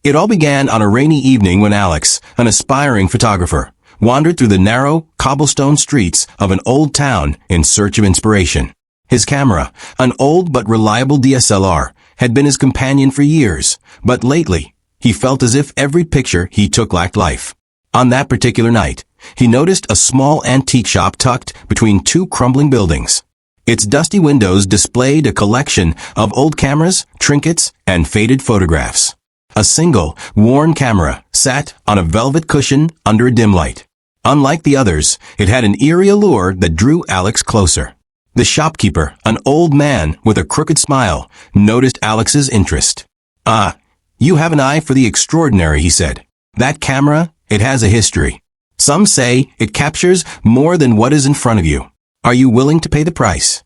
It all began on a rainy evening when Alex, an aspiring photographer, wandered through the narrow, cobblestone streets of an old town in search of inspiration. His camera, an old but reliable DSLR, had been his companion for years, but lately, he felt as if every picture he took lacked life. On that particular night, he noticed a small antique shop tucked between two crumbling buildings. Its dusty windows displayed a collection of old cameras, trinkets, and faded photographs. A single, worn camera sat on a velvet cushion under a dim light. Unlike the others, it had an eerie allure that drew Alex closer. The shopkeeper, an old man with a crooked smile, noticed Alex's interest. "Ah, you have an eye for the extraordinary," he said. "That camera, it has a history. Some say it captures more than what is in front of you. Are you willing to pay the price?"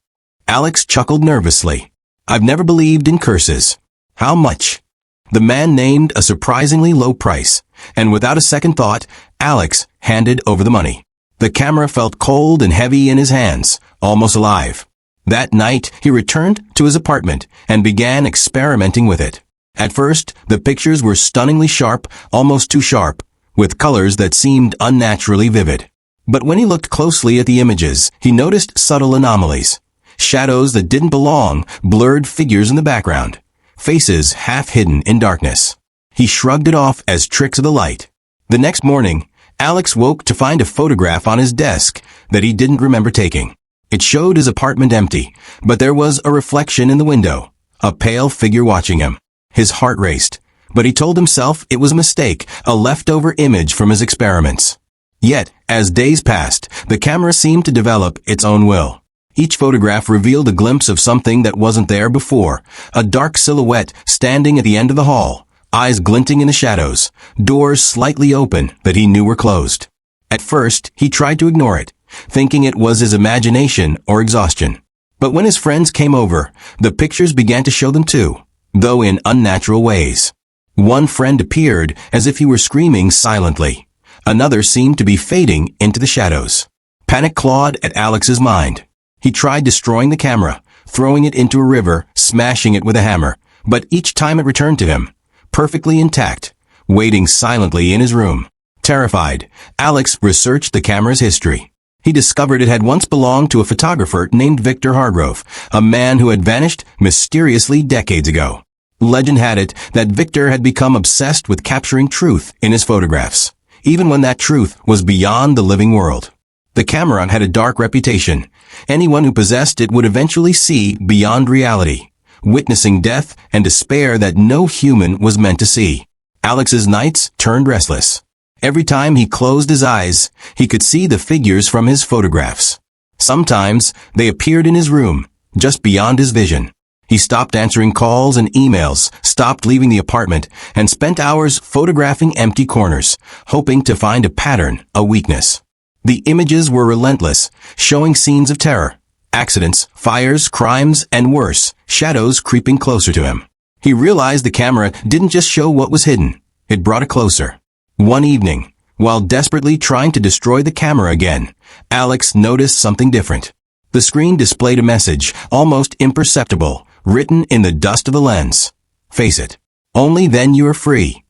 Alex chuckled nervously. "I've never believed in curses." "How much?" The man named a surprisingly low price, and without a second thought, Alex handed over the money. The camera felt cold and heavy in his hands, almost alive. That night, he returned to his apartment and began experimenting with it. At first, the pictures were stunningly sharp, almost too sharp, with colors that seemed unnaturally vivid. But when he looked closely at the images, he noticed subtle anomalies. Shadows that didn't belong, blurred figures in the background, faces half hidden in darkness. He shrugged it off as tricks of the light. The next morning, Alex woke to find a photograph on his desk that he didn't remember taking. It showed his apartment empty, but there was a reflection in the window, a pale figure watching him. His heart raced, but he told himself it was a mistake, a leftover image from his experiments. Yet, as days passed, the camera seemed to develop its own will. Each photograph revealed a glimpse of something that wasn't there before, a dark silhouette standing at the end of the hall, eyes glinting in the shadows, doors slightly open that he knew were closed. At first, he tried to ignore it, thinking it was his imagination or exhaustion. But when his friends came over, the pictures began to show them too, though in unnatural ways. One friend appeared as if he were screaming silently. Another seemed to be fading into the shadows. Panic clawed at Alex's mind. He tried destroying the camera, throwing it into a river, smashing it with a hammer, but each time it returned to him, perfectly intact, waiting silently in his room. Terrified, Alex researched the camera's history. He discovered it had once belonged to a photographer named Victor Hargrove, a man who had vanished mysteriously decades ago. Legend had it that Victor had become obsessed with capturing truth in his photographs, even when that truth was beyond the living world. The camera had a dark reputation. Anyone who possessed it would eventually see beyond reality, witnessing death and despair that no human was meant to see. Alex's nights turned restless. Every time he closed his eyes, he could see the figures from his photographs. Sometimes they appeared in his room, just beyond his vision. He stopped answering calls and emails, stopped leaving the apartment, and spent hours photographing empty corners, hoping to find a pattern, a weakness. The images were relentless, showing scenes of terror, accidents, fires, crimes, and worse, shadows creeping closer to him. He realized the camera didn't just show what was hidden, it brought it closer. One evening, while desperately trying to destroy the camera again, Alex noticed something different. The screen displayed a message, almost imperceptible, written in the dust of the lens. "Face it. Only then you are free."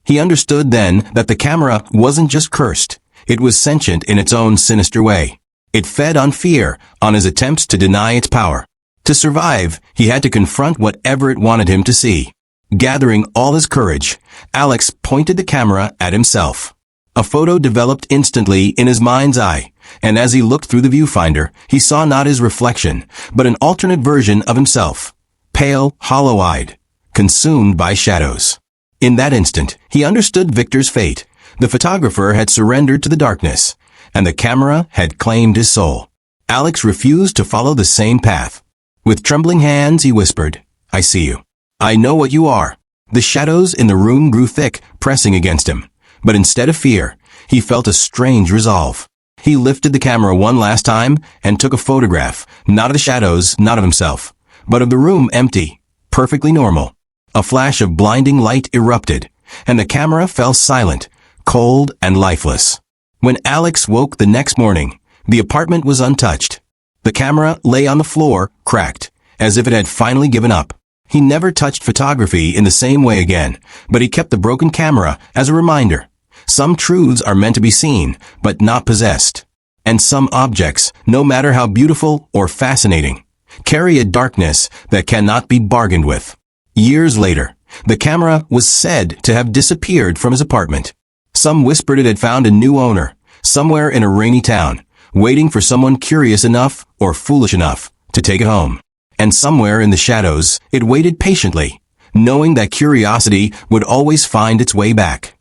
He understood then that the camera wasn't just cursed. It was sentient in its own sinister way. It fed on fear, on his attempts to deny its power. To survive, he had to confront whatever it wanted him to see. Gathering all his courage, Alex pointed the camera at himself. A photo developed instantly in his mind's eye, and as he looked through the viewfinder, he saw not his reflection, but an alternate version of himself, pale, hollow-eyed, consumed by shadows. In that instant, he understood Victor's fate. The photographer had surrendered to the darkness, and the camera had claimed his soul. Alex refused to follow the same path. With trembling hands, he whispered, "I see you. I know what you are." The shadows in the room grew thick, pressing against him. But instead of fear, he felt a strange resolve. He lifted the camera one last time and took a photograph, not of the shadows, not of himself, but of the room empty, perfectly normal. A flash of blinding light erupted, and the camera fell silent, cold and lifeless. When Alex woke the next morning, the apartment was untouched. The camera lay on the floor, cracked, as if it had finally given up. He never touched photography in the same way again, but he kept the broken camera as a reminder. Some truths are meant to be seen, but not possessed. And some objects, no matter how beautiful or fascinating, carry a darkness that cannot be bargained with. Years later, the camera was said to have disappeared from his apartment. Some whispered it had found a new owner, somewhere in a rainy town, waiting for someone curious enough or foolish enough to take it home. And somewhere in the shadows, it waited patiently, knowing that curiosity would always find its way back.